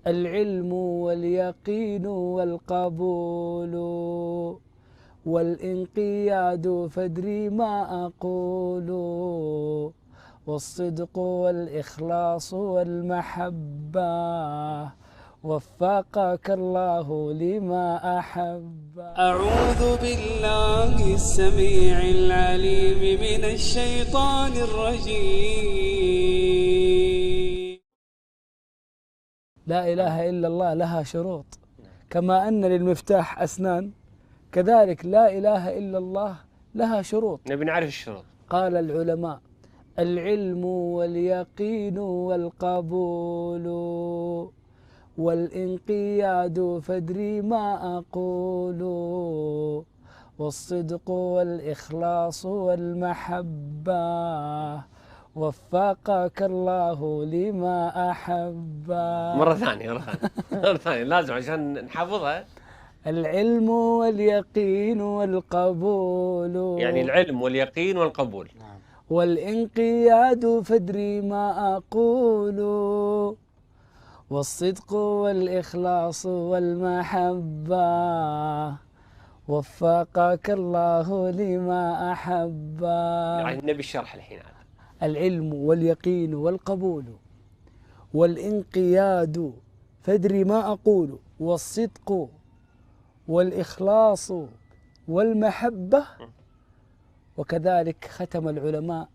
العلم واليقين والقبول والانقياد فادري ما أقول والصدق والإخلاص والمحبة وفقك الله لما أحب. أعوذ بالله السميع العليم من الشيطان الرجيم. لا إله إلا الله لها شروط، كما أن للمفتاح أسنان كذلك لا إله إلا الله لها شروط. نبي نعرف الشروط. قال العلماء: العلم واليقين والقبول والانقياد فادري ما أقول والصدق والإخلاص والمحبة وفقك الله لما أحب. مرة ثانية لازم عشان نحفظها. العلم واليقين والقبول، يعني العلم واليقين والقبول. والانقياد فادري ما أقول والصدق والإخلاص والمحبة وفقك الله لما أحب. يعني نبي الشرح الحين. العلم واليقين والقبول والانقياد فادري ما أقول والصدق والإخلاص والمحبة. وكذلك ختم العلماء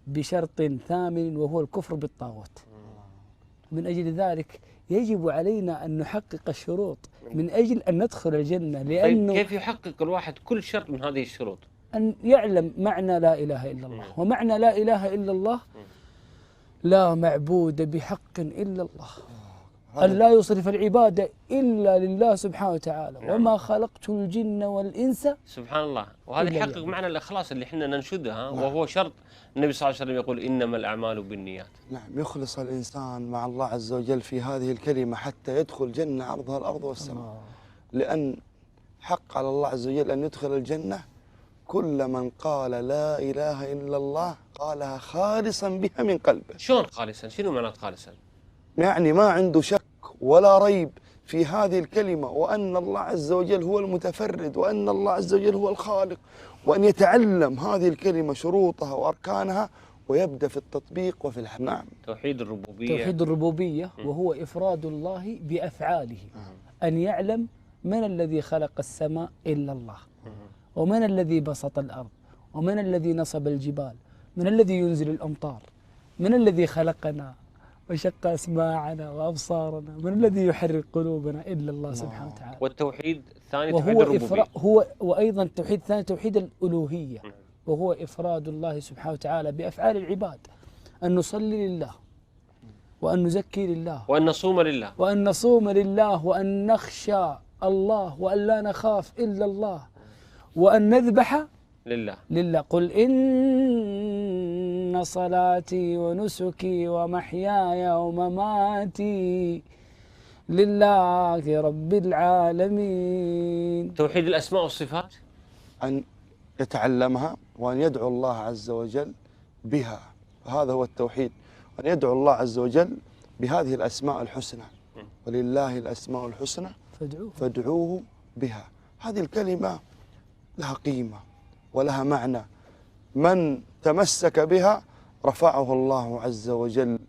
بشرط ثامن وهو الكفر بالطاغوت. من أجل ذلك يجب علينا أن نحقق الشروط من أجل أن ندخل الجنة. لأنه كيف يحقق الواحد كل شرط من هذه الشروط؟ أن يعلم معنى لا إله إلا الله، ومعنى لا إله إلا الله لا معبود بحق إلا الله، أن لا يصرف العبادة إلا لله سبحانه وتعالى. وما خلقت الجن والإنس. سبحان الله. وهذا يحقق معنى الإخلاص اللي احنا ننشدها، وهو شرط النبي صلى الله عليه وسلم يقول إنما الأعمال بالنيات. نعم، يخلص الإنسان مع الله عز وجل في هذه الكلمة حتى يدخل جنة عرضها الأرض والسماء. لأن حق على الله عز وجل أن يدخل الجنة كل من قال لا إله إلا الله قالها خالصا بها من قلبه. شلون خالصا؟ شنو معنى خالصا؟ يعني ما عنده شك ولا ريب في هذه الكلمة، وأن الله عز وجل هو المتفرد، وأن الله عز وجل هو الخالق، وأن يتعلم هذه الكلمة شروطها وأركانها ويبدأ في التطبيق وفي الحمد. نعم. توحيد الربوبية. توحيد الربوبية وهو إفراد الله بأفعاله. أن يعلم من الذي خلق السماء إلا الله، ومن الذي بسط الأرض، ومن الذي نصب الجبال، من الذي ينزل الأمطار، من الذي خلقنا وشق أسماعنا وأبصارنا، من الذي يحرك قلوبنا إلا الله سبحانه وتعالى. والتوحيد الثاني توحيد الربوبية. وأيضا التوحيد الثاني توحيد الألوهية، وهو إفراد الله سبحانه وتعالى بأفعال العباد. أن نصلي لله، وأن نزكي لله، وأن نصوم لله، وأن نصوم لله، وأن نخشى الله، وأن لا نخاف إلا الله، وأن نذبح لله. قل إن صلاتي ونسكي ومحياي ومماتي لله رب العالمين. توحيد الأسماء والصفات، أن يتعلمها وأن يدعو الله عز وجل بها، هذا هو التوحيد. أن يدعو الله عز وجل بهذه الأسماء الحسنى، ولله الأسماء الحسنى فادعوه بها. هذه الكلمة لها قيمة ولها معنى، من تمسك بها رفعه الله عز وجل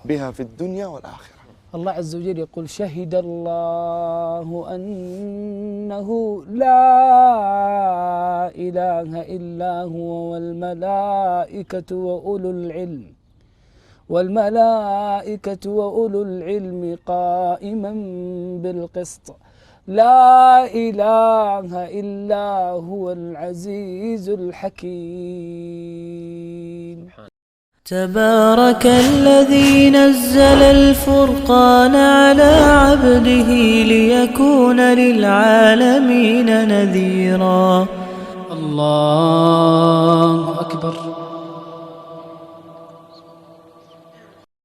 بها في الدنيا والآخرة. الله عز وجل يقول: شهد الله أنه لا إله إلا هو والملائكة وأولو العلم قائما بالقسط لا إله إلا هو العزيز الحكيم. تبارك الذي نزل الفرقان على عبده ليكون للعالمين نذيرا. الله أكبر.